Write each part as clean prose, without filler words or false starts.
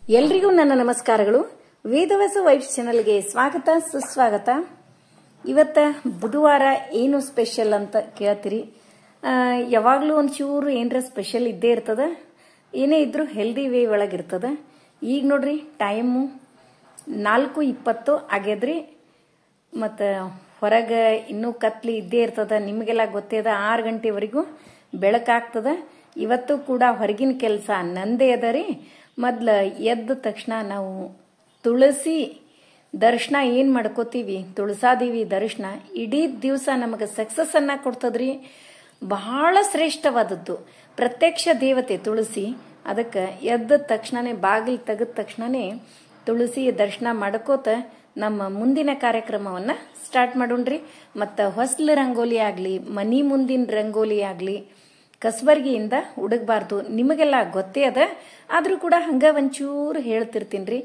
ಎಲ್ರಿಗೂ ನನ್ನ ನಮಸ್ಕಾರಗಳು. ವೇದವ್ಯಾಸ ವೈಬ್ಸ್ ಚಾನೆಲ್ಗೆ ಸ್ವಾಗತ ಸುಸ್ವಾಗತ. ಇವತ್ತ ಬುಧವಾರ ಏನು ಸ್ಪೆಷಲ್ ಅಂತ ಕೇಳ್ತೀರಿ. ಯಾವಾಗ್ಲೂ ಒಂಚೂರು ಏನರ ಸ್ಪೆಷಲ್ ಇದ್ದೇ ಇರ್ತದ. ಏನೇ ಇದ್ರೂ ಹೆಲ್ದಿ ವೇ ಒಳಗಿರ್ತದ. ಈಗ ನೋಡ್ರಿ ಟೈಮು 4:20 ಆಗ್ಯದ್ರಿ. ಮತ್ತು ಹೊರಗೆ ಇನ್ನೂ ಕತ್ಲಿ ಇದ್ದೇ ಇರ್ತದ. ನಿಮಗೆಲ್ಲ ಗೊತ್ತೇದ 6 ಗಂಟೆವರೆಗೂ ಬೆಳಕಾಗ್ತದ. ಇವತ್ತು ಕೂಡ ಹೊರಗಿನ ಕೆಲಸ ನಂದೇ ಅದ ರೀ. ಮೊದ್ಲ ಎದ್ದ ತಕ್ಷಣ ನಾವು ತುಳಸಿ ದರ್ಶನ ಏನ್ ಮಾಡ್ಕೋತೀವಿ, ತುಳಸಾದೇವಿ ದರ್ಶನ ಇಡೀ ದಿವಸ ನಮಗೆ ಸಕ್ಸಸ್ ಅನ್ನ ಕೊಡ್ತದ್ರಿ. ಬಹಳ ಶ್ರೇಷ್ಠವಾದದ್ದು, ಪ್ರತ್ಯಕ್ಷ ದೇವತೆ ತುಳಸಿ. ಅದಕ್ಕೆ ಎದ್ದ ತಕ್ಷಣನೇ ಬಾಗಿಲು ತೆಗೆದ ತಕ್ಷಣನೇ ತುಳಸಿ ದರ್ಶನ ಮಾಡ್ಕೋತ ನಮ್ಮ ಮುಂದಿನ ಕಾರ್ಯಕ್ರಮವನ್ನ ಸ್ಟಾರ್ಟ್ ಮಾಡೋಣ್ರಿ. ಮತ್ತ ಹೊಸ್ಲ ರಂಗೋಲಿ ಆಗ್ಲಿ, ಮನಿ ಮುಂದಿನ ರಂಗೋಲಿ ಆಗ್ಲಿ ಕಸಬರ್ಗಿಯಿಂದ ಹುಡುಗಬಾರ್ದು. ನಿಮಗೆಲ್ಲ ಗೊತ್ತೇ ಅದ, ಆದ್ರೂ ಕೂಡ ಹಂಗ ಒಂಚೂರು ಹೇಳ್ತಿರ್ತೀನ್ರಿ.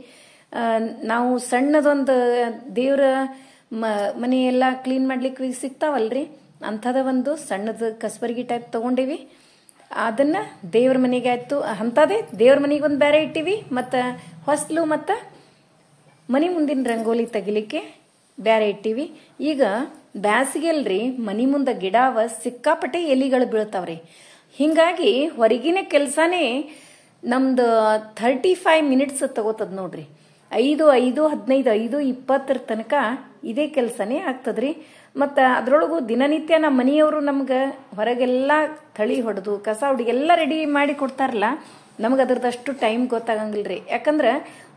ನಾವು ಸಣ್ಣದೊಂದು ದೇವ್ರ ಮನೆಯೆಲ್ಲ ಕ್ಲೀನ್ ಮಾಡ್ಲಿಕ್ಕೆ ಸಿಗ್ತಾವಲ್ರಿ, ಅಂಥದ ಒಂದು ಸಣ್ಣದ ಕಸಬರ್ಗಿ ಟೈಪ್ ತಗೊಂಡೇವಿ. ಅದನ್ನ ದೇವ್ರ ಮನೆಗೆ ಆಯ್ತು ಅಂತದೇ ದೇವ್ರ ಮನೆಗೆ ಒಂದು ಬೇರೆ ಇಟ್ಟಿವಿ. ಮತ್ತ ಹೊಸ್ಲು ಮತ್ತ ಮನಿ ಮುಂದಿನ ರಂಗೋಲಿ ತೆಗಿಲಿಕ್ಕೆ ಬೇರೆ ಇಟ್ಟಿವಿ. ಈಗ ಬ್ಯಾಸಿಗೆಲ್ರಿ ಮನಿ ಮುಂದ ಗಿಡವ ಸಿಕ್ಕಾಪಟ್ಟೆ ಎಲಿಗಳು ಬೀಳ್ತಾವ್ರಿ. ಹಿಂಗಾಗಿ ಹೊರಗಿನ ಕೆಲಸನೇ ನಮ್ದು 35 ಮಿನಿಟ್ಸ್ ತಗೋತದ ನೋಡ್ರಿ. 5, 15, 5:20 ತನಕ ಇದೇ ಕೆಲಸನೇ ಆಗ್ತದ್ರಿ. ಮತ್ತ ಅದ್ರೊಳಗು ದಿನನಿತ್ಯ ನಮ್ಮ ಮನೆಯವರು ನಮ್ಗ ಹೊರಗೆಲ್ಲ ಥಳಿ ಹೊಡೆದು ಕಸ ಹುಡುಗೆಲ್ಲ ರೆಡಿ ಮಾಡಿ ಕೊಡ್ತಾರಲ್ಲ, ನಮಗ ಅದ್ರದಷ್ಟು ಟೈಮ್ ಗೊತ್ತಾಗಂಗಿಲ್ರಿ. ಯಾಕಂದ್ರ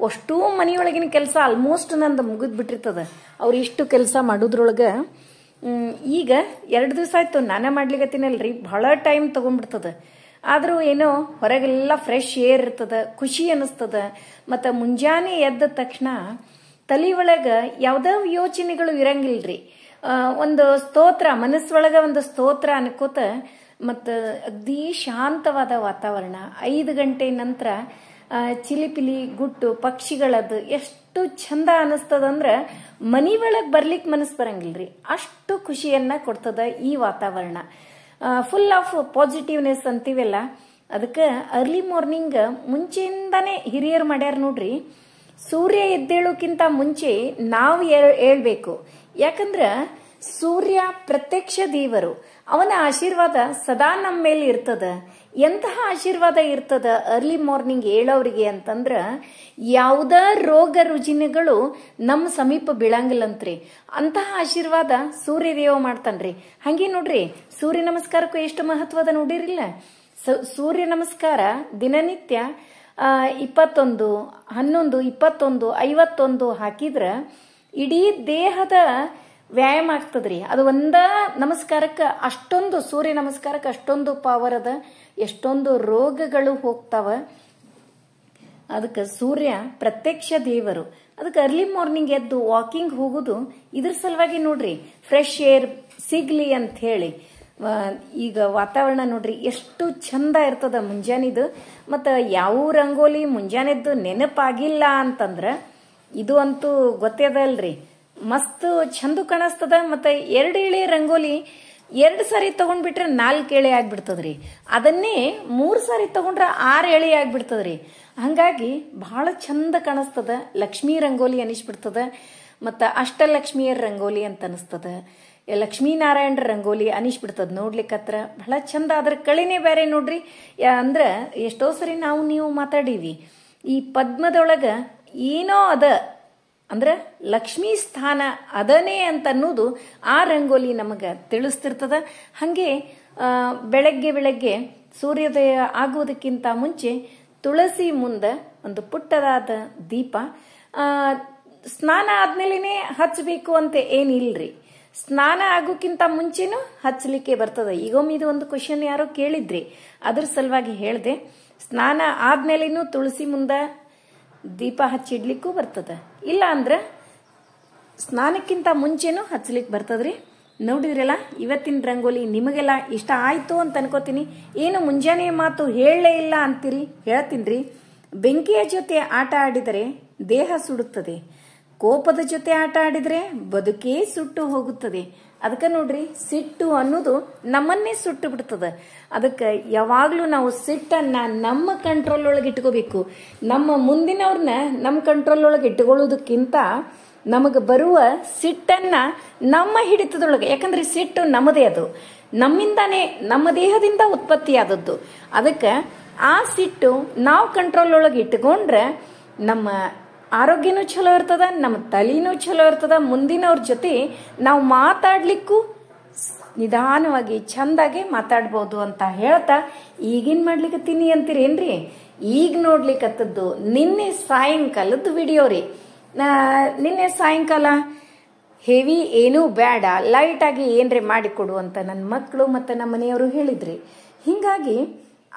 ಅಷ್ಟೂ ಮನೆಯೊಳಗಿನ ಕೆಲಸ ಆಲ್ಮೋಸ್ಟ್ ನಂದು ಮುಗಿದ್ ಬಿಟ್ಟಿರ್ತದ. ಅವ್ರು ಇಷ್ಟು ಕೆಲಸ ಮಾಡೋದ್ರೊಳಗ ಈಗ 2 ದಿವಸ ಆಯ್ತು ನಾನ ಮಾಡ್ಲಿಕತ್ತೀನಲ್ರಿ, ಬಹಳ ಟೈಮ್ ತಗೊಂಡ್ಬಿಡ್ತದ. ಆದ್ರೂ ಏನೋ ಹೊರಗೆಲ್ಲ ಫ್ರೆಶ್ ಏರ್ ಇರ್ತದ, ಖುಷಿ ಅನಿಸ್ತದ. ಮತ್ತ ಮುಂಜಾನೆ ಎದ್ದ ತಕ್ಷಣ ತಲಿ ಒಳಗ ಯಾವ್ದೋ ಯೋಚನೆಗಳು ಇರಂಗಿಲ್ರಿ. ಒಂದು ಸ್ತೋತ್ರ ಮನಸ್ಸೊಳಗ ಒಂದು ಸ್ತೋತ್ರ ಅನ್ಕೋತ ಮತ್ತ ಅಗ್ದಿ ಶಾಂತವಾದ ವಾತಾವರಣ. 5 ಗಂಟೆ ನಂತರ ಚಿಲಿಪಿಲಿ ಗುಟ್ಟು ಪಕ್ಷಿಗಳದ್ದು ಎಷ್ಟು ಚಂದ ಅನಿಸ್ತದಂದ್ರ ಮನಿ ಒಳಗ್ ಬರ್ಲಿಕ್ ಮನಸ್ ಬರಂಗಿಲ್ರಿ. ಅಷ್ಟು ಖುಷಿಯನ್ನ ಕೊಡ್ತದ ಈ ವಾತಾವರಣ. ಫುಲ್ ಆಫ್ ಪಾಸಿಟಿವ್ನೆಸ್ ಅಂತೀವಲ್ಲ, ಅದಕ್ಕೆ ಅರ್ಲಿ ಮಾರ್ನಿಂಗ್ ಮುಂಚೆಯಿಂದಾನೇ ಹಿರಿಯರು ಮಾಡ್ಯಾರ ನೋಡ್ರಿ. ಸೂರ್ಯ ಎದ್ದೇಳೋಕ್ಕಿಂತ ಮುಂಚೆ ನಾವು ಹೇಳ್ಬೇಕು. ಯಾಕಂದ್ರ ಸೂರ್ಯ ಪ್ರತ್ಯಕ್ಷ ದೇವರು, ಅವನ ಆಶೀರ್ವಾದ ಸದಾ ನಮ್ಮ ಮೇಲೆ ಇರ್ತದ. ಎಂತಹ ಆಶೀರ್ವಾದ ಇರ್ತದ ಅರ್ಲಿ ಮಾರ್ನಿಂಗ್ ಹೇಳೋರಿಗೆ ಅಂತಂದ್ರ, ಯಾವುದ ರೋಗ ರುಜಿನಗಳು ನಮ್ಮ ಸಮೀಪ ಬೀಳಂಗಿಲ್ಲಂತ್ರಿ. ಅಂತಹ ಆಶೀರ್ವಾದ ಸೂರ್ಯದೇವ ಮಾಡ್ತಾನ್ರಿ. ಹಂಗೆ ನೋಡ್ರಿ, ಸೂರ್ಯ ನಮಸ್ಕಾರಕ್ಕೂ ಎಷ್ಟು ಮಹತ್ವದ ನೋಡಿರಿಲ್ಲ. ಸೂರ್ಯ ನಮಸ್ಕಾರ ದಿನನಿತ್ಯ 21, 11, 21, 51 ಹಾಕಿದ್ರ ಇಡೀ ದೇಹದ ವ್ಯಾಯಾಮ ಆಗ್ತದ್ರಿ. ಅದು ಒಂದ ನಮಸ್ಕಾರಕ್ಕೆ ಅಷ್ಟೊಂದು, ಸೂರ್ಯ ನಮಸ್ಕಾರಕ್ಕೆ ಅಷ್ಟೊಂದು ಪವರ್ ಅದ, ಎಷ್ಟೊಂದು ರೋಗಗಳು ಹೋಗ್ತಾವ. ಅದಕ್ಕೆ ಸೂರ್ಯ ಪ್ರತ್ಯಕ್ಷ ದೇವರು. ಅದಕ್ಕೆ ಅರ್ಲಿ ಮಾರ್ನಿಂಗ್ ಎದ್ದು ವಾಕಿಂಗ್ ಹೋಗುದು ಇದ್ರ ಸಲುವಾಗಿ ನೋಡ್ರಿ, ಫ್ರೆಶ್ ಏರ್ ಸಿಗ್ಲಿ ಅಂತ ಹೇಳಿ. ಈಗ ವಾತಾವರಣ ನೋಡ್ರಿ ಎಷ್ಟು ಚಂದ ಇರ್ತದ ಮುಂಜಾನಿದು. ಮತ್ತ ಯಾವ ರಂಗೋಲಿ ಮುಂಜಾನೆದ್ದು ನೆನಪಾಗಿಲ್ಲ ಅಂತಂದ್ರ ಇದು ಅಂತೂ ಗೊತ್ತೇ ಅದ ಅಲ್ರಿ, ಮಸ್ತ್ ಚಂದ ಕಾಣಿಸ್ತದ. ಮತ್ತ 2 ಎಳೆ ರಂಗೋಲಿ 2 ಸಾರಿ ತಗೊಂಡ್ಬಿಟ್ರೆ 4 ಎಳೆ ಆಗ್ಬಿಡ್ತದ್ರಿ. ಅದನ್ನೇ 3 ಸಾರಿ ತಗೊಂಡ್ರ 6 ಎಳೆ ಆಗ್ಬಿಡ್ತದ್ರಿ. ಹಂಗಾಗಿ ಬಹಳ ಚಂದ ಕಾಣಿಸ್ತದ. ಲಕ್ಷ್ಮೀ ರಂಗೋಲಿ ಅನಿಸ್ಬಿಡ್ತದ. ಮತ್ತ ಅಷ್ಟಲಕ್ಷ್ಮಿಯರ ರಂಗೋಲಿ ಅಂತ ಅನಿಸ್ತದ. ಲಕ್ಷ್ಮೀನಾರಾಯಣರ ರಂಗೋಲಿ ಅನಿಸ್ಬಿಡ್ತದ. ನೋಡ್ಲಿಕ್ಕತ್ರ ಬಹಳ ಚಂದ. ಅದ್ರ ಕಳಿನೇ ಬೇರೆ ನೋಡ್ರಿ. ಅಂದ್ರ ಎಷ್ಟೋ ಸರಿ ನೀವು ಮಾತಾಡೀವಿ, ಈ ಪದ್ಮದೊಳಗ ಏನೋ ಅದ ಅಂದ್ರ ಲಕ್ಷ್ಮೀ ಸ್ಥಾನ ಅದನೇ ಅಂತ ಅನ್ನೋದು ಆ ರಂಗೋಲಿ ನಮಗ ತಿಳಿಸ್ತಿರ್ತದ. ಹಂಗೆ ಬೆಳಗ್ಗೆ ಸೂರ್ಯೋದಯ ಆಗೋದಕ್ಕಿಂತ ಮುಂಚೆ ತುಳಸಿ ಮುಂದ ಒಂದು ಪುಟ್ಟದಾದ ದೀಪ, ಸ್ನಾನ ಆದ್ಮೇಲೆನೆ ಹಚ್ಚಬೇಕು ಅಂತ ಏನಿಲ್ರಿ, ಸ್ನಾನ ಆಗೋಕ್ಕಿಂತ ಮುಂಚೆನೂ ಹಚ್ಚಲಿಕ್ಕೆ ಬರ್ತದ. ಈಗೊಮ್ಮೆ ಇದು ಒಂದು ಕ್ವಶನ್ ಯಾರೋ ಕೇಳಿದ್ರಿ, ಅದ್ರ ಸಲುವಾಗಿ ಹೇಳ್ದೆ. ಸ್ನಾನ ಆದ್ಮೇಲೆನೂ ತುಳಸಿ ಮುಂದ ದೀಪ ಹಚ್ಚಿಡ್ಲಿಕ್ಕೂ ಬರ್ತದ, ಇಲ್ಲ ಅಂದ್ರ ಸ್ನಾನಕ್ಕಿಂತ ಮುಂಚೆನೂ ಹಚ್ಚಲಿಕ್ಕೆ ಬರ್ತದ್ರಿ. ನೋಡಿದ್ರಲ್ಲ, ಇವತ್ತಿನ ರಂಗೋಲಿ ನಿಮಗೆಲ್ಲ ಇಷ್ಟ ಆಯ್ತು ಅಂತ ಅನ್ಕೋತೀನಿ. ಏನು ಮುಂಜಾನೆ ಮಾತು ಹೇಳಲೇ ಇಲ್ಲ ಅಂತೀರಿ, ಹೇಳ್ತೀನ್ರಿ. ಬೆಂಕಿಯ ಜೊತೆ ಆಟ ಆಡಿದರೆ ದೇಹ ಸುಡುತ್ತದೆ, ಕೋಪದ ಜೊತೆ ಆಟ ಆಡಿದರೆ ಬದುಕೇ ಸುಟ್ಟು ಹೋಗುತ್ತದೆ. ಅದಕ್ಕೆ ನೋಡ್ರಿ ಸಿಟ್ಟು ಅನ್ನೋದು ನಮ್ಮನ್ನೇ ಸುಟ್ಟು ಬಿಡ್ತದ. ಅದಕ್ಕೆ ಯಾವಾಗ್ಲೂ ನಾವು ಸಿಟ್ಟನ್ನ ನಮ್ಮ ಕಂಟ್ರೋಲ್ ಒಳಗೆ ಇಟ್ಕೋಬೇಕು. ನಮ್ಮ ಮುಂದಿನವ್ರನ್ನ ನಮ್ಮ ಕಂಟ್ರೋಲ್ ಒಳಗೆ ಇಟ್ಕೊಳ್ಳೋದಕ್ಕಿಂತ ನಮಗೆ ಬರುವ ಸಿಟ್ಟನ್ನ ನಮ್ಮ ಹಿಡಿತದೊಳಗೆ, ಯಾಕಂದ್ರೆ ಸಿಟ್ಟು ನಮ್ಮದೇ, ಅದು ನಮ್ಮಿಂದಾನೇ, ನಮ್ಮ ದೇಹದಿಂದ ಉತ್ಪತ್ತಿಯಾದದ್ದು. ಅದಕ್ಕೆ ಆ ಸಿಟ್ಟು ನಾವು ಕಂಟ್ರೋಲ್ ಒಳಗೆ ಇಟ್ಕೊಂಡ್ರೆ ನಮ್ಮ ಆರೋಗ್ಯನೂ ಚಲೋ ಇರ್ತದ, ನಮ್ಮ ತಲೆನೂ ಚಲೋ ಇರ್ತದ. ಮುಂದಿನವ್ರ ಜೊತೆ ನಾವು ಮಾತಾಡ್ಲಿಕ್ಕೂ ನಿಧಾನವಾಗಿ ಚಂದಾಗಿ ಮಾತಾಡ್ಬೋದು ಅಂತ ಹೇಳ್ತಾ ಈಗಿನ್ ಮಾಡ್ಲಿಕ್ಕತ್ತೀನಿ ಅಂತೀರೇನ್ರಿ? ಈಗ ನೋಡ್ಲಿಕ್ಕತ್ತದ್ದು ನಿನ್ನೆ ಸಾಯಂಕಾಲದ ವಿಡಿಯೋ ರೀ. ನಿನ್ನೆ ಸಾಯಂಕಾಲ ಹೆವಿ ಏನೂ ಬೇಡ, ಲೈಟ್ ಆಗಿ ಏನ್ರಿ ಮಾಡಿಕೊಡು ಅಂತ ನನ್ನ ಮಕ್ಕಳು ಮತ್ತು ನಮ್ಮ ಮನೆಯವರು ಹೇಳಿದ್ರಿ. ಹಿಂಗಾಗಿ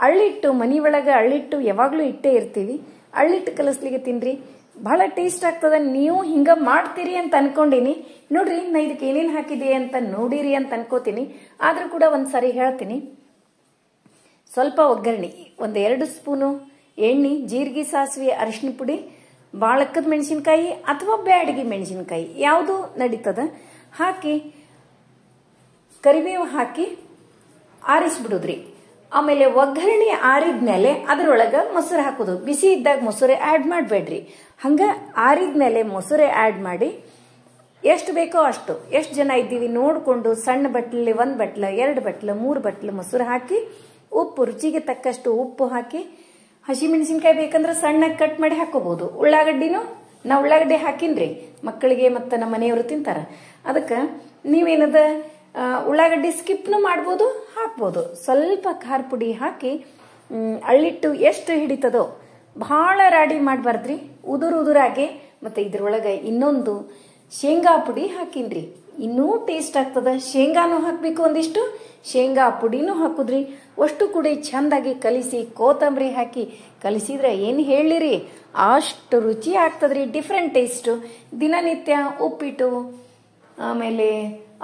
ಅಳ್ಳಿಟ್ಟು, ಮನಿ ಒಳಗೆ ಅಳ್ಳಿಟ್ಟು ಯಾವಾಗ್ಲೂ ಇಟ್ಟೇ ಇರ್ತೀವಿ. ಅಳ್ಳಿಟ್ಟು ಕಲಿಸ್ಲಿಕ್ಕೆ ತಿನ್ರಿ, ಬಹಳ ಟೇಸ್ಟ್ ಆಗ್ತದ. ನೀವು ಹಿಂಗ ಮಾಡ್ತೀರಿ ಅಂತ ಅನ್ಕೊಂಡಿನಿ. ನೋಡ್ರಿ, ನಾ ಇದಕ್ಕೆ ಏನೇನು ಹಾಕಿದೆ ಅಂತ ನೋಡಿರಿ ಅಂತ ಅನ್ಕೋತೀನಿ. ಆದ್ರೂ ಕೂಡ ಒಂದ್ಸಾರಿ ಹೇಳ್ತೀನಿ. ಸ್ವಲ್ಪ ಒಗ್ಗರಣೆ, 1-2 ಸ್ಪೂನು ಎಣ್ಣೆ, ಜೀರಿಗೆ, ಸಾಸಿವೆ, ಅರಿಶಿನ ಪುಡಿ, ಬಾಳಕ್ಕದ ಮೆಣಸಿನ್ಕಾಯಿ ಅಥವಾ ಬ್ಯಾಡಗಿ ಮೆಣಸಿನ್ಕಾಯಿ ಯಾವುದು ನಡೀತದ ಹಾಕಿ, ಕರಿಬೇವು ಹಾಕಿ ಆರಿಸ್ಬಿಡುದ್ರಿ. ಆಮೇಲೆ ಒಗ್ಗರಣೆ ಆರಿದ್ಮೇಲೆ ಅದರೊಳಗೆ ಮೊಸರು ಹಾಕೋದು. ಬಿಸಿ ಇದ್ದಾಗ ಮೊಸರು ಆ್ಯಡ್ ಮಾಡಬೇಡ್ರಿ. ಹಂಗ ಆರಿದ್ಮೇಲೆ ಮೊಸರು ಆ್ಯಡ್ ಮಾಡಿ ಎಷ್ಟು ಬೇಕೋ ಅಷ್ಟು, ಎಷ್ಟು ಜನ ಇದ್ದೀವಿ ನೋಡಿಕೊಂಡು ಸಣ್ಣ ಬಟ್ಲಲ್ಲಿ 1 ಬಟ್ಲ, 2 ಬಟ್ಲ, 3 ಬಟ್ಲ ಮೊಸರು ಹಾಕಿ, ಉಪ್ಪು ರುಚಿಗೆ ತಕ್ಕಷ್ಟು ಉಪ್ಪು ಹಾಕಿ, ಹಸಿಮೆಣಸಿನ್ಕಾಯಿ ಬೇಕಂದ್ರೆ ಸಣ್ಣಗೆ ಕಟ್ ಮಾಡಿ ಹಾಕೋಬಹುದು. ಉಳ್ಳಾಗಡ್ಡಿನೂ ನಾ ಉಳ್ಳಾಗಡ್ಡಿ ಹಾಕಿನ್ರಿ, ಮಕ್ಕಳಿಗೆ ಮತ್ತು ನಮ್ಮ ಮನೆಯವರು ತಿಂತಾರ. ಅದಕ್ಕೆ ನೀವೇನದ ಉಳ್ಳಾಗಡ್ಡಿ ಸ್ಕಿಪ್ನು ಮಾಡ್ಬೋದು, ಹಾಕ್ಬೋದು. ಸ್ವಲ್ಪ ಖಾರ ಪುಡಿ ಹಾಕಿ ಅಳ್ಳಿಟ್ಟು ಎಷ್ಟು ಹಿಡಿತದೋ, ಬಹಳ ರಾಡಿ ಮಾಡಬಾರ್ದ್ರಿ, ಉದುರಾಗೆ. ಮತ್ತು ಇದ್ರೊಳಗೆ ಇನ್ನೊಂದು ಶೇಂಗಾ ಪುಡಿ ಹಾಕಿನ್ರಿ, ಇನ್ನೂ ಟೇಸ್ಟ್ ಆಗ್ತದ. ಶೇಂಗಾನು ಹಾಕಬೇಕು, ಒಂದಿಷ್ಟು ಶೇಂಗಾ ಪುಡಿನೂ ಹಾಕುದ್ರಿ. ಅಷ್ಟು ಕೂಡ ಚಂದಾಗಿ ಕಲಿಸಿ ಕೊತ್ತಂಬರಿ ಹಾಕಿ ಕಲಿಸಿದ್ರೆ ಏನು ಹೇಳಿರಿ, ಅಷ್ಟು ರುಚಿ ಆಗ್ತದ್ರಿ. Different taste. ದಿನನಿತ್ಯ ಉಪ್ಪಿಟ್ಟು, ಆಮೇಲೆ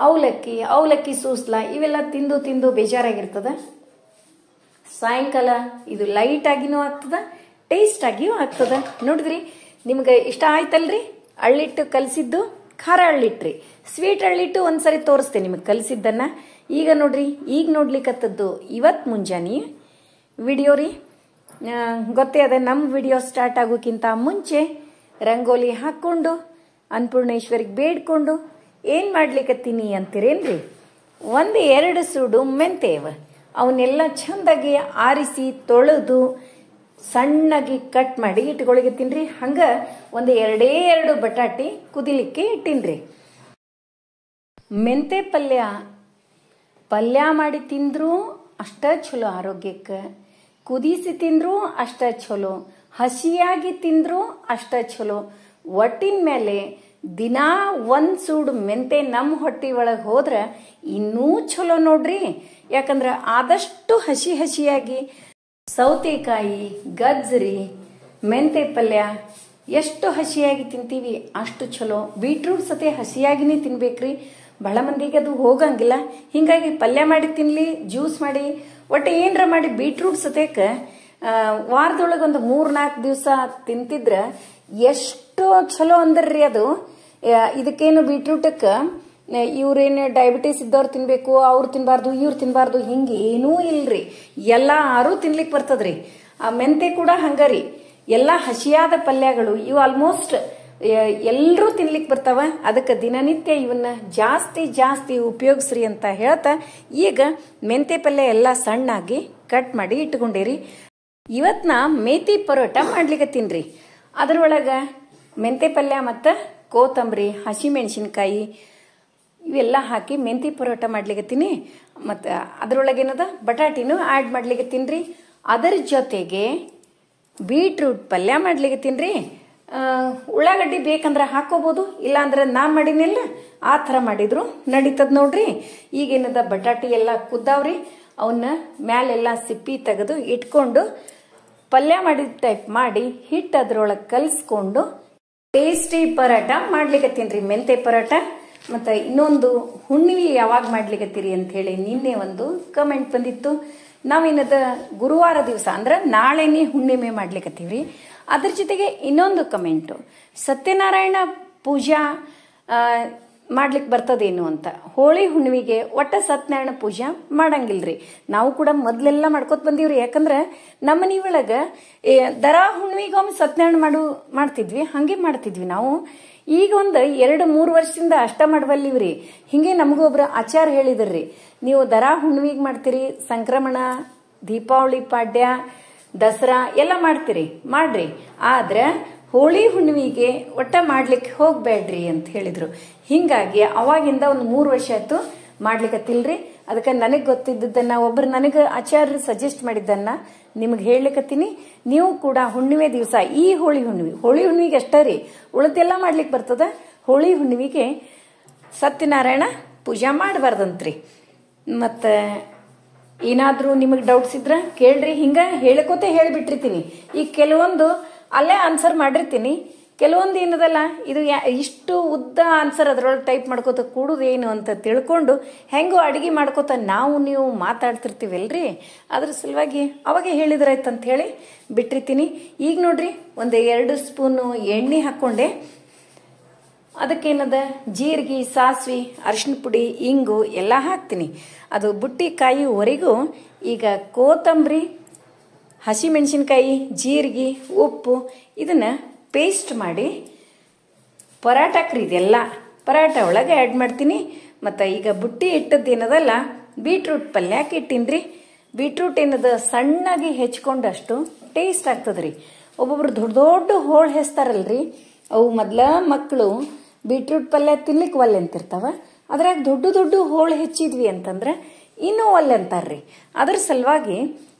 ಅವಲಕ್ಕಿ ಸೂಸ್ಲ ಇವೆಲ್ಲ ತಿಂದು ತಿಂದು ಬೇಜಾರಾಗಿರ್ತದ. ಸಾಯಂಕಾಲ ಇದು ಲೈಟ್ ಆಗಿನೂ ಆಗ್ತದ, ಟೇಸ್ಟ್ ಆಗಿಯೂ ಆಗ್ತದ. ನೋಡಿದ್ರಿ, ನಿಮ್ಗೆ ಇಷ್ಟ ಆಯ್ತಲ್ರಿ ಅಳ್ಳಿಟ್ಟು ಕಲಿಸಿದ್ದು? ಖಾರ ಅಳ್ಳಿಟ್ರಿ, ಸ್ವೀಟ್ ಅಳ್ಳಿಟ್ಟು ಒಂದ್ಸರಿ ತೋರಿಸ್ತೇನೆ ನಿಮಗೆ ಕಲಿಸಿದ್ದನ್ನ. ಈಗ ನೋಡ್ರಿ, ಈಗ ನೋಡ್ಲಿಕ್ಕತ್ತದ್ದು ಇವತ್ತು ಮುಂಜಾನೆ ವಿಡಿಯೋ ರೀ. ಗೊತ್ತೇ ಅದ, ನಮ್ಮ ವಿಡಿಯೋ ಸ್ಟಾರ್ಟ್ ಆಗೋಕ್ಕಿಂತ ಮುಂಚೆ ರಂಗೋಲಿ ಹಾಕ್ಕೊಂಡು ಅನ್ನಪೂರ್ಣೇಶ್ವರಿಗೆ ಬೇಡ್ಕೊಂಡು ಏನ್ ಮಾಡ್ಲಿಕ್ಕತ್ತೀನಿ ಅಂತೀರೇನ್ರಿ? 1-2 ಸೂಡು ಮೆಂತೆವ, ಅವನ್ನೆಲ್ಲ ಚಂದಾಗಿ ಆರಿಸಿ ತೊಳೆದು ಸಣ್ಣಗೆ ಕಟ್ ಮಾಡಿ ಇಟ್ಕೊಳಿಗತ್ತೀನ್ರಿ. ಹಂಗ 2 ಬಟಾಟಿ ಕುದಿಲಿಕ್ಕೆ ಇಟ್ಟಿನ್ರಿ. ಮೆಂತೆ ಪಲ್ಯ ಮಾಡಿ ತಿಂದ್ರೂ ಅಷ್ಟ ಚಲೋ ಆರೋಗ್ಯಕ್ಕೆ, ಕುದಿಸಿ ತಿಂದ್ರೂ ಅಷ್ಟ ಚಲೋ, ಹಸಿಯಾಗಿ ತಿಂದ್ರೂ ಅಷ್ಟ ಚಲೋ. ಒಟ್ಟಿನ ಮೇಲೆ ದಿನಾ 1 ಸೂಡು ಮೆಂತೆ ನಮ್ಮ ಹೊಟ್ಟಿ ಒಳಗೆ ಹೋದ್ರೆ ಇನ್ನೂ ಚಲೋ ನೋಡ್ರಿ. ಯಾಕಂದ್ರೆ ಆದಷ್ಟು ಹಸಿಯಾಗಿ ಸೌತೆಕಾಯಿ, ಗಜ್ಜರಿ, ಮೆಂತೆ ಪಲ್ಯ ಎಷ್ಟು ಹಸಿಯಾಗಿ ತಿಂತೀವಿ ಅಷ್ಟು ಚಲೋ. ಬೀಟ್ರೂಟ್ ಸತೆ ಹಸಿಯಾಗಿನೇ ತಿನ್ಬೇಕ್ರಿ, ಬಹಳ ಮಂದಿಗೆ ಅದು ಹೋಗಂಗಿಲ್ಲ. ಹಿಂಗಾಗಿ ಪಲ್ಯ ಮಾಡಿ ತಿನ್ಲಿ, ಜ್ಯೂಸ್ ಮಾಡಿ, ಒಟ್ಟು ಏನರ ಮಾಡಿ ಬೀಟ್ರೂಟ್ ಸತೇಕ ವಾರದೊಳಗೆ ಒಂದು 3-4 ದಿವಸ ತಿಂತಿದ್ರ ಎಷ್ಟು ಚಲೋ ಅಂದ್ರಿ. ಅದು ಇದಕ್ಕೇನು ಬೀಟ್ರೂಟಕ್ಕೆ ಇವ್ರೇನು ಡಯಾಬಿಟೀಸ್ ಇದ್ದವ್ರು ತಿನ್ಬೇಕು, ಅವ್ರು ತಿನ್ಬಾರ್ದು, ಇವ್ರು ತಿನ್ಬಾರ್ದು, ಹಿಂಗೆ ಏನೂ ಇಲ್ರಿ. ಎಲ್ಲಾರು ತಿನ್ಲಿಕ್ಕೆ ಬರ್ತದ್ರಿ. ಆ ಮೆಂತೆ ಕೂಡ ಹಂಗರಿ, ಎಲ್ಲ ಹಸಿಯಾದ ಪಲ್ಯಗಳು ಇವು ಆಲ್ಮೋಸ್ಟ್ ಎಲ್ಲರೂ ತಿನ್ಲಿಕ್ಕೆ ಬರ್ತಾವ. ಅದಕ್ಕೆ ದಿನನಿತ್ಯ ಇವನ್ನ ಜಾಸ್ತಿ ಉಪಯೋಗಿಸ್ರಿ ಅಂತ ಹೇಳ್ತಾ ಈಗ ಮೆಂತೆ ಪಲ್ಯ ಎಲ್ಲ ಸಣ್ಣಾಗಿ ಕಟ್ ಮಾಡಿ ಇಟ್ಕೊಂಡಿರಿ. ಇವತ್ತು ನಾ ಮೇಥಿ ಪರೋಟ ಮಾಡ್ಲಿಕ್ಕೆ ತಿನ್ರಿ. ಅದ್ರೊಳಗೆ ಮೆಂತೆ ಪಲ್ಯ ಮತ್ತು ಕೊತ್ತಂಬರಿ, ಹಸಿಮೆಣಸಿನ್ಕಾಯಿ ಇವೆಲ್ಲ ಹಾಕಿ ಮೆಂತಿ ಪರೋಟ ಮಾಡ್ಲಿಕ್ಕತ್ತೀನಿ. ಮತ್ತು ಅದ್ರೊಳಗೇನದ ಬಟಾಟಿನೂ ಆ್ಯಡ್ ಮಾಡ್ಲಿಕ್ಕತ್ತೀನಿ. ಅದರ ಜೊತೆಗೆ ಬೀಟ್ರೂಟ್ ಪಲ್ಯ ಮಾಡ್ಲಿಕ್ಕತ್ತೀನಿ. ಉಳ್ಳಾಗಡ್ಡಿ ಬೇಕಂದ್ರೆ ಹಾಕೋಬಹುದು, ಇಲ್ಲಾಂದ್ರೆ ನಾ ಮಾಡಿನಿಲ್ಲ ಆ ಥರ ಮಾಡಿದ್ರು ನಡೀತದ ನೋಡ್ರಿ. ಈಗೇನದ ಬಟಾಟಿ ಎಲ್ಲ ಕುದ್ದಾವ್ರಿ, ಅವನ್ನ ಮ್ಯಾಲೆಲ್ಲ ಸಿಪ್ಪಿ ತೆಗೆದು ಇಟ್ಕೊಂಡು ಪಲ್ಯ ಮಾಡಿದ ಟೈಪ್ ಮಾಡಿ ಹಿಟ್ಟು ಅದ್ರೊಳಗೆ ಕಲಿಸ್ಕೊಂಡು ಟೇಸ್ಟಿ ಪರೋಟ ಮಾಡ್ಲಿಕ್ಕತ್ತೀನಿ, ಮೆಂತೆ ಪರೋಟ. ಮತ್ತು ಇನ್ನೊಂದು ಹುಣ್ಣಿಮೆ ಯಾವಾಗ ಮಾಡ್ಲಿಕ್ಕತ್ತೀರಿ ಅಂತ ಹೇಳಿ ನಿನ್ನೆ ಒಂದು ಕಮೆಂಟ್ ಬಂದಿತ್ತು. ನಾವೇನದ ಗುರುವಾರ ದಿವಸ ಅಂದ್ರೆ ನಾಳೆನೇ ಹುಣ್ಣಿಮೆ ಮಾಡ್ಲಿಕ್ಕತ್ತೀವ್ರಿ. ಅದ್ರ ಜೊತೆಗೆ ಇನ್ನೊಂದು ಕಮೆಂಟು, ಸತ್ಯನಾರಾಯಣ ಪೂಜಾ ಮಾಡ್ಲಿಕ್ಕೆ ಬರ್ತದೇನು ಅಂತ. ಹೋಳಿ ಹುಣ್ಣಿಮೆಗೆ ಒಟ್ಟ ಸತ್ಯನಾರಾಯಣ ಪೂಜಾ ಮಾಡಂಗಿಲ್ರಿ. ನಾವು ಕೂಡ ಮೊದ್ಲೆಲ್ಲ ಮಾಡ್ಕೋತ ಬಂದೀವ್ರಿ. ಯಾಕಂದ್ರ ನಮ್ಮ ಮನಿ ಒಳಗ ದರಾ ಹುಣ್ಣಿಮೆಗೊಮ್ಮೆ ಸತ್ಯನಾರಾಯಣ ಮಾಡ್ತಿದ್ವಿ, ಹಂಗೆ ಮಾಡ್ತಿದ್ವಿ ನಾವು. ಈಗ ಒಂದ್ 2-3 ವರ್ಷದಿಂದ ಅಷ್ಟ ಮಾಡಬಲ್ಲಿವ್ರಿ. ಹಿಂಗೆ ನಮಗೊಬ್ರ ಆಚಾರ ಹೇಳಿದ್ರಿ, ನೀವು ದರಾ ಹುಣ್ಣಿಮೆಗೆ ಮಾಡ್ತೀರಿ, ಸಂಕ್ರಮಣ, ದೀಪಾವಳಿ, ಪಾಡ್ಯ, ದಸರಾ ಎಲ್ಲ ಮಾಡ್ತೀರಿ, ಮಾಡ್ರಿ, ಆದ್ರ ಹೋಳಿ ಹುಣ್ಣಿಮೆಗೆ ಒಟ್ಟ ಮಾಡ್ಲಿಕ್ಕೆ ಹೋಗ್ಬೇಡ್ರಿ ಅಂತ ಹೇಳಿದ್ರು. ಹಿಂಗಾಗಿ ಅವಾಗಿಂದ ಒಂದು 3 ವರ್ಷ ಆಯ್ತು ಮಾಡ್ಲಿಕ್ಕತ್ತಿಲ್ರಿ. ಅದಕ್ಕೆ ನನಗ್ ಗೊತ್ತಿದ್ದನ್ನ ಒಬ್ರು ನನಗೆ ಆಚಾರ್ಯರು ಸಜೆಸ್ಟ್ ಮಾಡಿದ್ದನ್ನ ನಿಮ್ಗೆ ಹೇಳಲಿಕ್ಕತ್ತೀನಿ. ನೀವು ಕೂಡ ಹುಣ್ಣಿಮೆ ದಿವಸ ಈ ಹೋಳಿ ಹುಣ್ಣಿಮೆಗೆ ಅಷ್ಟೇ ರೀ, ಉಳಿದೆಲ್ಲ ಮಾಡ್ಲಿಕ್ಕೆ ಬರ್ತದ. ಹೋಳಿ ಹುಣ್ಣಿಮೆಗೆ ಸತ್ಯನಾರಾಯಣ ಪೂಜಾ ಮಾಡಬಾರ್ದಂತ್ರಿ. ಮತ್ತ ಏನಾದ್ರೂ ನಿಮಗ್ ಡೌಟ್ಸ್ ಇದ್ರ ಕೇಳ್ರಿ. ಹಿಂಗ ಹೇಳಕೋತೆ ಹೇಳಿಬಿಟ್ಟಿರ್ತೀನಿ. ಈಗ ಕೆಲವೊಂದು ಅಲ್ಲೇ ಆನ್ಸರ್ ಮಾಡಿರ್ತೀನಿ, ಕೆಲವೊಂದು ಏನದಲ್ಲ ಇದು ಇಷ್ಟು ಉದ್ದ ಆನ್ಸರ್ ಅದ್ರೊಳಗೆ ಟೈಪ್ ಮಾಡ್ಕೋತ ಕೂಡುದೇನು ಅಂತ ತಿಳ್ಕೊಂಡು ಹೆಂಗೋ ಅಡಿಗೆ ಮಾಡ್ಕೋತ ನೀವು ಮಾತಾಡ್ತಿರ್ತೀವಲ್ರಿ, ಅದ್ರ ಸಲುವಾಗಿ ಅವಾಗ ಹೇಳಿದ್ರಾಯ್ತಂತ ಹೇಳಿ ಬಿಟ್ಟಿರ್ತೀನಿ. ಈಗ ನೋಡ್ರಿ, ಒಂದು 2 ಸ್ಪೂನು ಎಣ್ಣೆ ಹಾಕೊಂಡೆ. ಅದಕ್ಕೇನದ ಜೀರಿಗೆ, ಸಾಸಿವೆ, ಅರಿಶಿನ ಪುಡಿ, ಇಂಗು ಎಲ್ಲ ಹಾಕ್ತೀನಿ. ಅದು ಬುಟ್ಟಿ ಕಾಯುವವರೆಗೂ ಈಗ ಕೊತ್ತಂಬರಿ, ಹಸಿಮೆಣಸಿನ್ಕಾಯಿ, ಜೀರಿಗೆ, ಉಪ್ಪು ಇದನ್ನ ಪೇಸ್ಟ್ ಮಾಡಿ ಪರಾಟಕ್ರಿ, ಇದೆಲ್ಲ ಪರಾಟ ಒಳಗೆ ಆ್ಯಡ್ ಮಾಡ್ತೀನಿ. ಮತ್ತು ಈಗ ಬುಟ್ಟಿ ಇಟ್ಟದ್ದೇನದಲ್ಲ ಬೀಟ್ರೂಟ್ ಪಲ್ಯಕ್ಕೆ ಇಟ್ಟಿನ್ರಿ. ಬೀಟ್ರೂಟ್ ಏನದ ಸಣ್ಣಾಗಿ ಹೆಚ್ಕೊಂಡಷ್ಟು ಟೇಸ್ಟ್ ಆಗ್ತದ್ರಿ. ಒಬ್ಬೊಬ್ರು ದೊಡ್ಡ ದೊಡ್ಡ ಹೋಳು ಹೆಚ್ತಾರಲ್ರಿ, ಅವು ಮೊದ್ಲ ಮಕ್ಕಳು ಬೀಟ್ರೂಟ್ ಪಲ್ಯ ತಿನ್ಲಿಕ್ಕೆ ಒಲ್ಲೆ ಅಂತಿರ್ತಾವ. ಅದ್ರಾಗ ದೊಡ್ಡ ದೊಡ್ಡ ಹೋಳು ಹೆಚ್ಚಿದ್ವಿ ಅಂತಂದ್ರೆ ಇನ್ನೂ ಒಲ್ಲೆ ಅಂತಾರ್ರಿ. ಅದ್ರ ಸಲುವಾಗಿ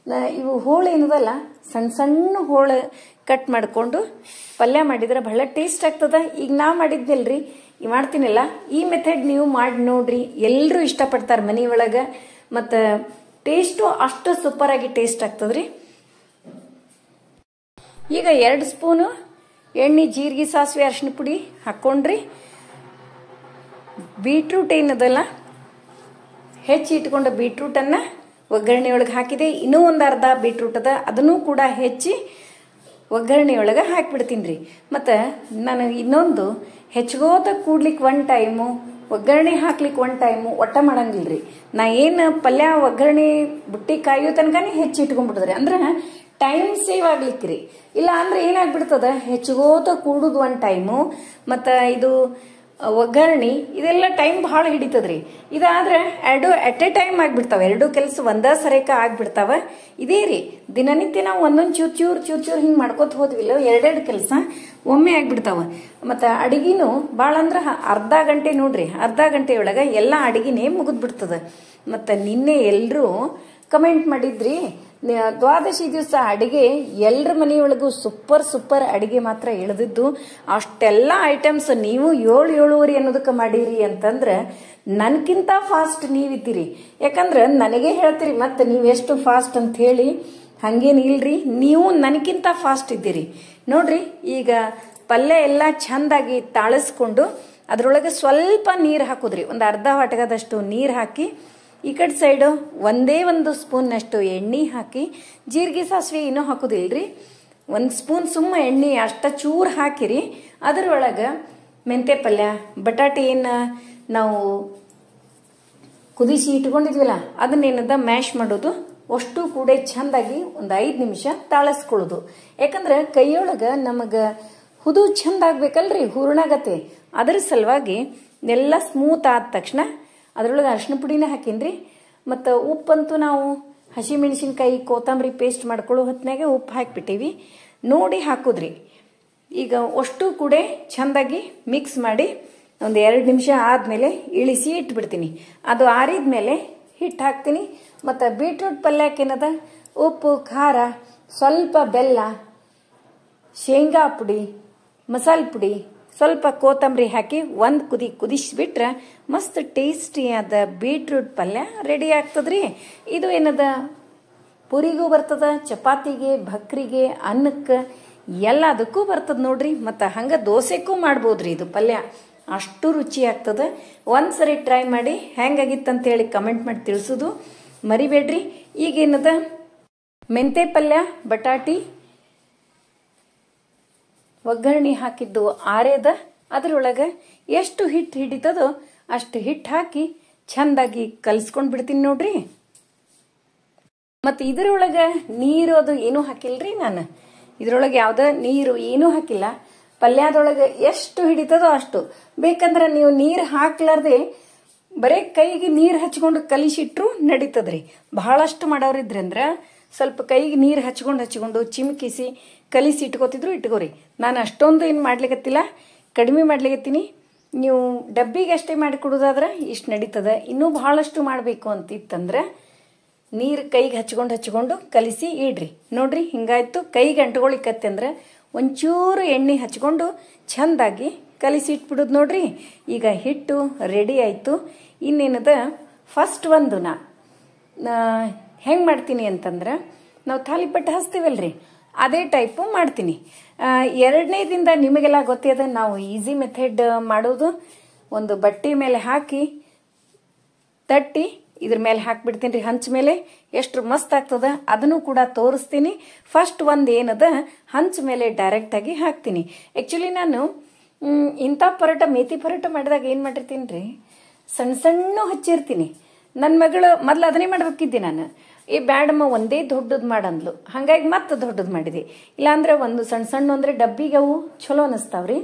ಇವು ಹೋಳು ಏನದಲ್ಲ ಸಣ್ಣ ಸಣ್ಣ ಹೋಳು ಕಟ್ ಮಾಡಿಕೊಂಡು ಪಲ್ಯ ಮಾಡಿದ್ರೆ ಬಹಳ ಟೇಸ್ಟ್ ಆಗ್ತದ. ಈಗ ನಾ ಮಾಡಿದ್ನಲ್ರಿ, ಮಾಡ್ತೀನಲ್ಲ, ಈ ಮೆಥಡ್ ನೀವು ಮಾಡಿ ನೋಡ್ರಿ. ಎಲ್ಲರೂ ಇಷ್ಟಪಡ್ತಾರೆ ಮನೆಯೊಳಗೆ, ಮತ್ತು ಟೇಸ್ಟು ಅಷ್ಟು ಸೂಪರ್ ಆಗಿ ಟೇಸ್ಟ್ ಆಗ್ತದ್ರಿ. ಈಗ 2 ಸ್ಪೂನು ಎಣ್ಣೆ, ಜೀರಿಗೆ, ಸಾಸಿವೆ, ಅರಿಶಿನ ಪುಡಿ ಹಾಕೊಂಡ್ರಿ. ಬೀಟ್ರೂಟ್ ಏನದಲ್ಲ ಹೆಚ್ಚಿ ಇಟ್ಕೊಂಡ ಬೀಟ್ರೂಟನ್ನ ಒಗ್ಗರಣೆ ಒಳಗೆ ಹಾಕಿದೆ. ಇನ್ನೂ ಒಂದು ಅರ್ಧ ಬೀಟ್ರೂಟ್ ಅದ, ಅದನ್ನೂ ಕೂಡ ಹೆಚ್ಚಿ ಒಗ್ಗರಣೆ ಒಳಗೆ ಹಾಕಿಬಿಡ್ತೀನಿ ರೀ. ಮತ್ತು ನಾನು ಇನ್ನೊಂದು ಹೆಚ್ಚಗೋತ ಕೂಡ್ಲಿಕ್ಕೆ 1 ಟೈಮು, ಒಗ್ಗರಣೆ ಹಾಕ್ಲಿಕ್ಕೆ 1 ಟೈಮು ಒಟ್ಟ ಮಾಡಂಗಿಲ್ರಿ. ನಾ ಏನು ಪಲ್ಯ ಒಗ್ಗರಣೆ ಬುಟ್ಟಿ ಕಾಯೋ ತನಕನೇ ಹೆಚ್ಚಿ ಇಟ್ಕೊಂಡ್ಬಿಟ್ಟಿದ್ರಿ, ಅಂದ್ರೆ ಟೈಮ್ ಸೇವ್ ಆಗ್ಲಿಕ್ರಿ. ಇಲ್ಲ ಅಂದ್ರೆ ಏನಾಗ್ಬಿಡ್ತದ, ಹೆಚ್ಚಗೋತ ಕೂಡುದು 1 ಟೈಮು, ಮತ್ತು ಇದು ಒಗ್ಗರಣೆ ಇದೆಲ್ಲ ಟೈಮ್ ಬಹಳ ಹಿಡಿತದ್ರಿ. ಇದಾದ್ರೆ 2 ಅಟ್ ಎ ಟೈಮ್ ಆಗ್ಬಿಡ್ತಾವ, 2 ಕೆಲಸ ಒಂದ ಸರೇಕ ಆಗ್ಬಿಡ್ತಾವ. ಇದೇ ರೀ ದಿನನಿತ್ಯ ನಾವು ಒಂದೊಂದು ಚೂರ್ ಹಿಂಗ್ ಮಾಡ್ಕೋತ ಹೋದ್ವಿಲ್ಲ, 2 ಕೆಲಸ ಒಮ್ಮೆ ಆಗ್ಬಿಡ್ತಾವ. ಮತ್ತ ಅಡಿಗೆನು ಭಾಳ ಅಂದ್ರ ಅರ್ಧ ಗಂಟೆ ನೋಡ್ರಿ, ಅರ್ಧ ಗಂಟೆಯೊಳಗ ಎಲ್ಲಾ ಅಡಿಗೆನೇ ಮುಗಿದ್ಬಿಡ್ತದ. ಮತ್ತ ನಿನ್ನೆ ಎಲ್ರೂ ಕಮೆಂಟ್ ಮಾಡಿದ್ರಿ, ದ್ವಾದಶಿ ದಿವಸ ಅಡಿಗೆ ಎಲ್ಲರ ಮನೆಯೊಳಗೂ ಸೂಪರ್ ಅಡಿಗೆ ಮಾತ್ರ ಇಳಿದಿದ್ದು. ಅಷ್ಟೆಲ್ಲ ಐಟಮ್ಸ್ ನೀವು 7-7:30 ಅನ್ನೋದಕ್ಕೆ ಮಾಡಿರಿ ಅಂತಂದ್ರೆ ನನ್ಕಿಂತ ಫಾಸ್ಟ್ ನೀವಿದ್ದೀರಿ. ಯಾಕಂದ್ರೆ ನನಗೆ ಹೇಳ್ತೀರಿ ಮತ್ತೆ ನೀವೆಷ್ಟು ಫಾಸ್ಟ್ ಅಂತ ಹೇಳಿ. ಹಂಗೇನು ಇಲ್ರಿ, ನೀವು ನನಗಿಂತ ಫಾಸ್ಟ್ ಇದ್ದೀರಿ ನೋಡ್ರಿ. ಈಗ ಪಲ್ಯ ಎಲ್ಲ ಚಂದಾಗಿ ತಾಳಿಸ್ಕೊಂಡು ಅದ್ರೊಳಗೆ ಸ್ವಲ್ಪ ನೀರು ಹಾಕುದ್ರಿ, ಒಂದು ಅರ್ಧ ವಾಟಕದಷ್ಟು ನೀರು ಹಾಕಿ, ಈ ಕಡೆ ಸೈಡು ಒಂದೇ 1 ಸ್ಪೂನ್ನಷ್ಟು ಎಣ್ಣೆ ಹಾಕಿ, ಜೀರಿಗೆ ಸಾಸಿವೆ ಏನೂ ಹಾಕುದಿಲ್ರಿ, 1 ಸ್ಪೂನ್ ಸುಮ್ಮ ಎಣ್ಣೆ ಅಷ್ಟ ಚೂರು ಹಾಕಿರಿ. ಅದರೊಳಗೆ ಮೆಂತೆ ಪಲ್ಯ, ಬಟಾಟೆ ಏನು ನಾವು ಕುದಿಸಿ ಇಟ್ಕೊಂಡಿದ್ವಲ್ಲ ಅದನ್ನೇನದ ಮ್ಯಾಶ್ ಮಾಡೋದು, ಅಷ್ಟು ಕೂಡ ಚಂದಾಗಿ ಒಂದು 5 ನಿಮಿಷ ತಾಳಿಸ್ಕೊಳ್ಳೋದು. ಯಾಕಂದ್ರೆ ಕೈಯೊಳಗೆ ನಮಗೆ ಹುದು ಚಂದ ಆಗ್ಬೇಕಲ್ರಿ, ಹೂರ್ಣಾಗತ್ತೆ. ಅದ್ರ ಸಲುವಾಗಿ ಎಲ್ಲ ಸ್ಮೂತ್ ಆದ ತಕ್ಷಣ ಅದ್ರೊಳಗೆ ಅರಿಶಿನ ಪುಡಿನ ಹಾಕಿನ್ರಿ. ಮತ್ತು ಉಪ್ಪಂತೂ ನಾವು ಹಸಿಮೆಣಸಿನ್ಕಾಯಿ, ಕೊತ್ತಂಬರಿ ಪೇಸ್ಟ್ ಮಾಡ್ಕೊಳ್ಳೋ ಹೊತ್ತಿನಾಗೆ ಉಪ್ಪು ಹಾಕಿಬಿಟ್ಟಿವಿ, ನೋಡಿ ಹಾಕುದ್ರಿ. ಈಗ ಅಷ್ಟು ಕೂಡ ಚಂದಾಗಿ ಮಿಕ್ಸ್ ಮಾಡಿ ಒಂದು 2 ನಿಮಿಷ ಆದಮೇಲೆ ಇಳಿಸಿ ಇಟ್ಬಿಡ್ತೀನಿ. ಅದು ಆರಿದ ಮೇಲೆ ಹಿಟ್ಟು ಹಾಕ್ತೀನಿ. ಮತ್ತು ಬೀಟ್ರೂಟ್ ಪಲ್ಯಕ್ಕೇನದ ಉಪ್ಪು, ಖಾರ, ಸ್ವಲ್ಪ ಬೆಲ್ಲ, ಶೇಂಗಾ ಪುಡಿ, ಮಸಾಲೆ ಪುಡಿ, ಸ್ವಲ್ಪ ಕೊತ್ತಂಬರಿ ಹಾಕಿ 1 ಕುದಿ ಕುದಿಸಿಬಿಟ್ರೆ ಮಸ್ತ್ ಟೇಸ್ಟಿಯಾದ ಬೀಟ್ರೂಟ್ ಪಲ್ಯ ರೆಡಿ ಆಗ್ತದ್ರಿ. ಇದು ಏನದ ಪುರಿಗೂ ಬರ್ತದ, ಚಪಾತಿಗೆ, ಭಕ್ರಿಗೆ, ಅನ್ನಕ್ಕೆ ಎಲ್ಲದಕ್ಕೂ ಬರ್ತದ ನೋಡ್ರಿ. ಮತ್ತು ಹಂಗೆ ದೋಸೆಗೂ ಮಾಡ್ಬೋದ್ರಿ ಇದು ಪಲ್ಯ, ಅಷ್ಟು ರುಚಿ ಆಗ್ತದ. ಒಂದ್ಸರಿ ಟ್ರೈ ಮಾಡಿ ಹೆಂಗಾಗಿತ್ತಂತೇಳಿ ಕಮೆಂಟ್ ಮಾಡಿ ತಿಳಿಸೋದು ಮರಿಬೇಡ್ರಿ. ಈಗೇನದ ಮೆಂತೆ ಪಲ್ಯ, ಬಟಾಟಿ ಒಗ್ಗರಣೆ ಹಾಕಿದ್ದು ಆರೇದ, ಅದ್ರೊಳಗೆ ಎಷ್ಟು ಹಿಟ್ಟು ಹಿಡಿತದೋ ಅಷ್ಟು ಹಿಟ್ಟು ಹಾಕಿ ಚಂದಾಗಿ ಕಲಿಸ್ಕೊಂಡ್ ಬಿಡ್ತೀನಿ ನೋಡ್ರಿ. ಮತ್ತು ಇದರೊಳಗೆ ನೀರು ಅದು ಏನೂ ಹಾಕಿಲ್ರಿ. ನಾನು ಇದ್ರೊಳಗೆ ಯಾವ್ದ ನೀರು ಏನೂ ಹಾಕಿಲ್ಲ. ಪಲ್ಯದೊಳಗೆ ಎಷ್ಟು ಹಿಡಿತದೋ ಅಷ್ಟು. ಬೇಕಂದ್ರೆ ನೀವು ನೀರು ಹಾಕ್ಲಾರ್ದೆ ಬರೇ ಕೈಗೆ ನೀರು ಹಚ್ಕೊಂಡು ಕಲಿಸಿಟ್ರು ನಡೀತದ್ರಿ. ಬಹಳಷ್ಟು ಮಾಡೋರಿದ್ರಂದ್ರ ಸ್ವಲ್ಪ ಕೈಗೆ ನೀರು ಹಚ್ಕೊಂಡು ಚಿಮ್ಕಿಸಿ ಕಲಿಸಿ ಇಟ್ಕೋತಿದ್ರು ಇಟ್ಕೋರಿ. ನಾನು ಅಷ್ಟೊಂದು ಏನು ಮಾಡ್ಲಿಕತ್ತಿಲ್ಲ, ಕಡಿಮೆ ಮಾಡ್ಲಿಕತ್ತೀನಿ. ನೀವು ಡಬ್ಬಿಗೆ ಅಷ್ಟೇ ಮಾಡಿ ಕೊಡೋದಾದ್ರೆ ಇಷ್ಟು ನಡೀತದ. ಇನ್ನೂ ಬಹಳಷ್ಟು ಮಾಡಬೇಕು ಅಂತಿತ್ತಂದ್ರೆ ನೀರು ಕೈಗೆ ಹಚ್ಕೊಂಡು ಕಲಿಸಿ ಇಡ್ರಿ. ನೋಡ್ರಿ ಹಿಂಗಾಯ್ತು. ಕೈಗೆ ಅಂಟ್ಕೊಳಿಕತ್ತೆ ಅಂದ್ರೆ ಒಂಚೂರು ಎಣ್ಣೆ ಹಚ್ಕೊಂಡು ಚಂದಾಗಿ ಕಲಿಸಿ ಇಟ್ಬಿಡೋದು ನೋಡ್ರಿ. ಈಗ ಹಿಟ್ಟು ರೆಡಿ ಆಯ್ತು. ಇನ್ನೇನದ ಫಸ್ಟ್ ಒಂದು ಹೆಂಗೆ ಮಾಡ್ತೀನಿ ಅಂತಂದ್ರೆ, ನಾವು ತಾಲಿಪಟ್ಟು ಹಚ್ತೀವಲ್ರಿ ಅದೇ ಟೈಪು ಮಾಡ್ತೀನಿ. ಎರಡನೇದಿಂದ ನಿಮಗೆಲ್ಲ ಗೊತ್ತಿದೆ, ನಾವು ಈಸಿ ಮೆಥಡ್ ಮಾಡೋದು. ಒಂದು ಬಟ್ಟೆ ಮೇಲೆ ಹಾಕಿ ತಟ್ಟಿ ಇದ್ರ ಮೇಲೆ ಹಾಕ್ಬಿಡ್ತೀನಿ ರೀ. ಹಂಚ ಮೇಲೆ ಎಷ್ಟು ಮಸ್ತ್ ಆಗ್ತದ ಅದನ್ನು ಕೂಡ ತೋರಿಸ್ತೀನಿ. ಫಸ್ಟ್ ಒಂದು ಏನದ ಹಂಚ ಮೇಲೆ ಡೈರೆಕ್ಟ್ ಆಗಿ ಹಾಕ್ತೀನಿ. ಆಕ್ಚುಲಿ ನಾನು ಇಂಥ ಪರೋಟ, ಮೇಥಿ ಪರೋಟ ಮಾಡಿದಾಗ ಏನ್ ಮಾಡಿರ್ತೀನಿ ರೀ, ಸಣ್ಣ ಸಣ್ಣ ಹಚ್ಚಿರ್ತೀನಿ. ನನ್ನ ಮಗಳು ಮೊದ್ಲು ಅದನ್ನೇ ಮಾಡ್ಬೇಕಿದ್ದೆ ನಾನು. ಬ್ಯಾಡಮ್ಮ ಒಂದೇ ದೊಡ್ಡದು ಮಾಡಂದ್ಲು, ಹಂಗಾಗಿ ಮತ್ತೆ ದೊಡ್ಡದು ಮಾಡಿದೆ. ಇಲ್ಲಾಂದ್ರೆ ಒಂದು ಸಣ್ಣ ಸಣ್ಣ ಅಂದ್ರೆ ಡಬ್ಬಿಗೆ ಅವು ಚಲೋ ಅನಿಸ್ತಾವ್ರಿ.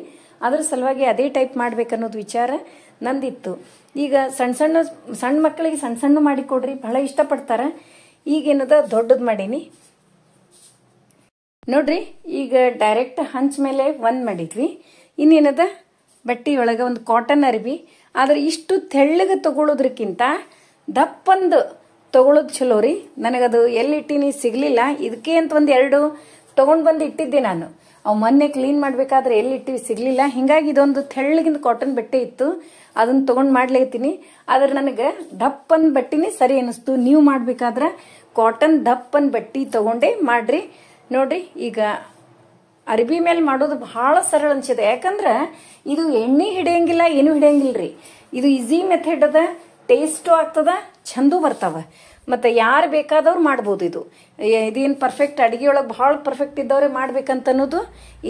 ಅದ್ರ ಸಲುವಾಗಿ ಅದೇ ಟೈಪ್ ಮಾಡ್ಬೇಕನ್ನೋದು ವಿಚಾರ ನಂದಿತ್ತು. ಈಗ ಸಣ್ಣ ಮಕ್ಕಳಿಗೆ ಸಣ್ಣ ಮಾಡಿಕೊಡ್ರಿ, ಬಹಳ ಇಷ್ಟಪಡ್ತಾರ. ಈಗೇನದ ದೊಡ್ಡದು ಮಾಡೀನಿ ನೋಡ್ರಿ. ಈಗ ಡೈರೆಕ್ಟ್ ಹಂಚ ಮೇಲೆ ಒಂದ್ ಮಾಡಿದ್ವಿ. ಇನ್ನೇನದ ಬಟ್ಟೆ ಒಳಗ ಒಂದು ಕಾಟನ್ ಅರಿವಿ. ಆದ್ರೆ ಇಷ್ಟು ತೆಳ್ಳಗೆ ತಗೊಳ್ಳೋದ್ರಕ್ಕಿಂತ ದಪ್ಪಂದು ತಗೊಳ್ಳೋದು ಚಲೋ ರೀ. ನನಗದು ಎಲ್ಲಿಟ್ಟಿನಿ ಸಿಗ್ಲಿಲ್ಲ. ಇದಕ್ಕೆ ಅಂತ ಒಂದ್ 2 ತಗೊಂಡ್ ಬಂದು ಇಟ್ಟಿದ್ದೆ ನಾನು. ಅವು ಮೊನ್ನೆ ಕ್ಲೀನ್ ಮಾಡ್ಬೇಕಾದ್ರೆ ಎಲ್ಲಿಟ್ಟಿವಿ ಸಿಗ್ಲಿಲ್ಲ. ಹಿಂಗಾಗಿ ಇದೊಂದು ತೆಳ್ಳಗಿಂದ ಕಾಟನ್ ಬಟ್ಟೆ ಇತ್ತು, ಅದನ್ನ ತಗೊಂಡ್ ಮಾಡ್ಲೇತೀನಿ. ಆದ್ರೆ ನನಗೆ ದಪ್ಪನ್ ಬಟ್ಟಿನೇ ಸರಿ ಅನಿಸ್ತು. ನೀವು ಮಾಡ್ಬೇಕಾದ್ರ ಕಾಟನ್ ದಪ್ಪನ್ ಬಟ್ಟಿ ತಗೊಂಡೇ ಮಾಡ್ರಿ. ನೋಡ್ರಿ ಈಗ ಅರ್ಬಿ ಮೇಲೆ ಮಾಡೋದು ಬಹಳ ಸರಳ ಅನ್ಸಿದೆ. ಯಾಕಂದ್ರ ಇದು ಎಣ್ಣೆ ಹಿಡಿಯಂಗಿಲ್ಲ, ಏನು ಹಿಡಿಯಂಗಿಲ್ರಿ. ಇದು ಈಸಿ ಮೆಥಡ್ ಅದ, ಟೇಸ್ಟು ಆಗ್ತದ, ಚಂದೂ ಬರ್ತಾವ. ಮತ್ತೆ ಯಾರು ಬೇಕಾದವ್ರು ಮಾಡ್ಬೋದು. ಇದೇನು ಪರ್ಫೆಕ್ಟ್ ಅಡಿಗೆಯೊಳಗೆ ಬಹಳ ಪರ್ಫೆಕ್ಟ್ ಇದ್ದವ್ರೆ ಮಾಡ್ಬೇಕಂತ ಅನ್ನೋದು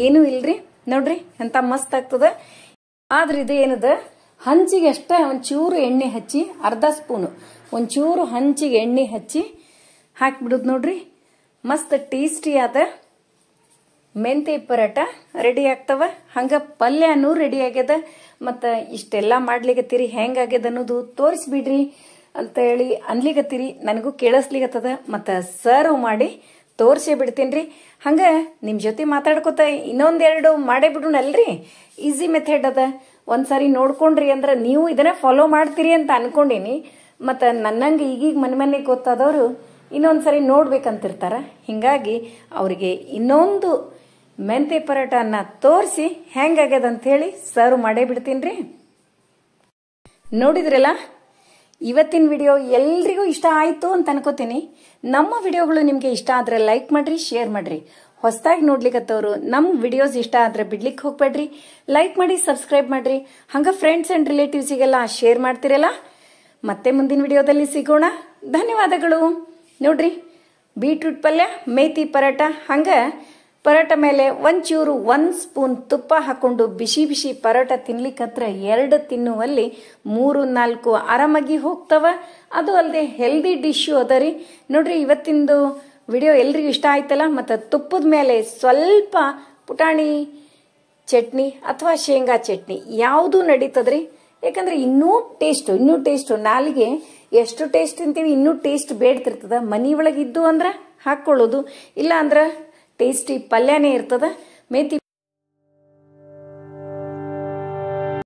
ಏನೂ ಇಲ್ರಿ. ನೋಡ್ರಿ ಎಂತ ಮಸ್ತ್ ಆಗ್ತದ. ಆದ್ರೆ ಇದು ಏನದ ಹಂಚಿಗೆ ಅಷ್ಟ ಒಂಚೂರು ಎಣ್ಣೆ ಹಚ್ಚಿ, ಅರ್ಧ ಸ್ಪೂನು ಒಂಚೂರು ಹಂಚಿಗೆ ಎಣ್ಣೆ ಹಚ್ಚಿ ಹಾಕ್ಬಿಡುದು ನೋಡ್ರಿ. ಮಸ್ತ್ ಟೇಸ್ಟಿ ಆದ ಮೆಂತೆ ಪರೋಟ ರೆಡಿ ಆಗ್ತವ. ಹಂಗ ಪಲ್ಯನೂ ರೆಡಿ ಆಗ್ಯದ. ಮತ್ತ ಇಷ್ಟೆಲ್ಲ ಮಾಡ್ಲಿಕತ್ತೀರಿ, ಹೆಂಗಾಗ್ಯದ ಅನ್ನೋದು ತೋರಿಸ್ಬಿಡ್ರಿ ಅಂತ ಹೇಳಿ ಅನ್ಲಿಕತ್ತೀರಿ. ನನಗೂ ಕೇಳಿಸ್ಲಿಕತ್ತದ. ಮತ್ತ ಸರ್ವ್ ಮಾಡಿ ತೋರ್ಸೇ ಬಿಡ್ತೀನ್ರಿ. ಹಂಗ ನಿಮ್ ಜೊತೆ ಮಾತಾಡ್ಕೋತ ಇನ್ನೊಂದೆರಡು ಮಾಡೇ ಬಿಡುನಲ್ರಿ. ಈಸಿ ಮೆಥಡ್ ಅದ. ಒಂದ್ಸಾರಿ ನೋಡ್ಕೊಂಡ್ರಿ ಅಂದ್ರ ನೀವು ಇದನ್ನ ಫಾಲೋ ಮಾಡ್ತೀರಿ ಅಂತ ಅನ್ಕೊಂಡೀನಿ. ಮತ್ತ ನನ್ನಂಗ ಈಗೀಗ ಮನೆ ಗೊತ್ತಾದವ್ರು ಇನ್ನೊಂದ್ಸರಿ ನೋಡ್ಬೇಕಂತಿರ್ತಾರ. ಹಿಂಗಾಗಿ ಅವ್ರಿಗೆ ಇನ್ನೊಂದು ಮೆಂತೆ ಪರೋಟನ ತೋರಿಸಿ ಹೆಂಗಾಗ್ಯದ ಅಂತ ಹೇಳಿ ಸರ್ವ್ ಮಾಡೇ ಬಿಡ್ತೀನ್ರಿ. ನೋಡಿದ್ರಲ್ಲ, ಇವತ್ತಿನ ವಿಡಿಯೋ ಎಲ್ರಿಗೂ ಇಷ್ಟ ಆಯ್ತು ಅಂತ ಅನ್ಕೋತೀನಿ. ನಮ್ಮ ವಿಡಿಯೋಗಳು ನಿಮ್ಗೆ ಇಷ್ಟ ಆದ್ರೆ ಲೈಕ್ ಮಾಡ್ರಿ, ಶೇರ್ ಮಾಡ್ರಿ. ಹೊಸದಾಗಿ ನೋಡ್ಲಿಕ್ಕತ್ತವ್ರು ನಮ್ ವಿಡಿಯೋಸ್ ಇಷ್ಟ ಆದ್ರೆ ಬಿಡ್ಲಿಕ್ಕೆ ಹೋಗ್ಬೇಡ್ರಿ. ಲೈಕ್ ಮಾಡಿ, ಸಬ್ಸ್ಕ್ರೈಬ್ ಮಾಡ್ರಿ. ಹಂಗ ಫ್ರೆಂಡ್ಸ್ ಅಂಡ್ ರಿಲೇಟಿವ್ಸಿಗೆಲ್ಲ ಶೇರ್ ಮಾಡ್ತಿರಲ್ಲ. ಮತ್ತೆ ಮುಂದಿನ ವಿಡಿಯೋದಲ್ಲಿ ಸಿಗೋಣ. ಧನ್ಯವಾದಗಳು. ನೋಡ್ರಿ, ಬೀಟ್ರೂಟ್ ಪಲ್ಯ, ಮೇಥಿ ಪರೋಟ. ಹಂಗ ಪರೋಟ ಮೇಲೆ ಒಂಚೂರು 1 ಸ್ಪೂನ್ ತುಪ್ಪ ಹಾಕೊಂಡು ಬಿಸಿ ಬಿಸಿ ಪರೋಟ ತಿನ್ಲಿಕ್ಕತ್ರ 2 ತಿನ್ನುವಲ್ಲಿ 3-4 ಆರಾಮಾಗಿ ಹೋಗ್ತವ. ಅದು ಅಲ್ಲದೆ ಹೆಲ್ದಿ ಡಿಶ್ಶು ಅದ ರೀ. ನೋಡ್ರಿ, ಇವತ್ತಿಂದು ವಿಡಿಯೋ ಎಲ್ರಿಗೂ ಇಷ್ಟ ಆಯ್ತಲ್ಲ. ಮತ್ತು ತುಪ್ಪದ ಮೇಲೆ ಸ್ವಲ್ಪ ಪುಟಾಣಿ ಚಟ್ನಿ ಅಥವಾ ಶೇಂಗಾ ಚಟ್ನಿ ಯಾವುದು ನಡೀತದ್ರಿ. ಯಾಕಂದ್ರೆ ಇನ್ನೂ ಟೇಸ್ಟ್ ನಾಲಿಗೆ ಎಷ್ಟು ಟೇಸ್ಟ್ ತಿಂತೀವಿ ಇನ್ನೂ ಟೇಸ್ಟ್ ಬೇಡ್ತಿರ್ತದ. ಮನಿ ಒಳಗಿದ್ದು ಅಂದ್ರ ಹಾಕೊಳ್ಳೋದು, ಇಲ್ಲ ಅಂದ್ರ ಟೇಸ್ಟಿ ಪಲ್ಯನೇ ಇರ್ತದ. ಮೇಥಿ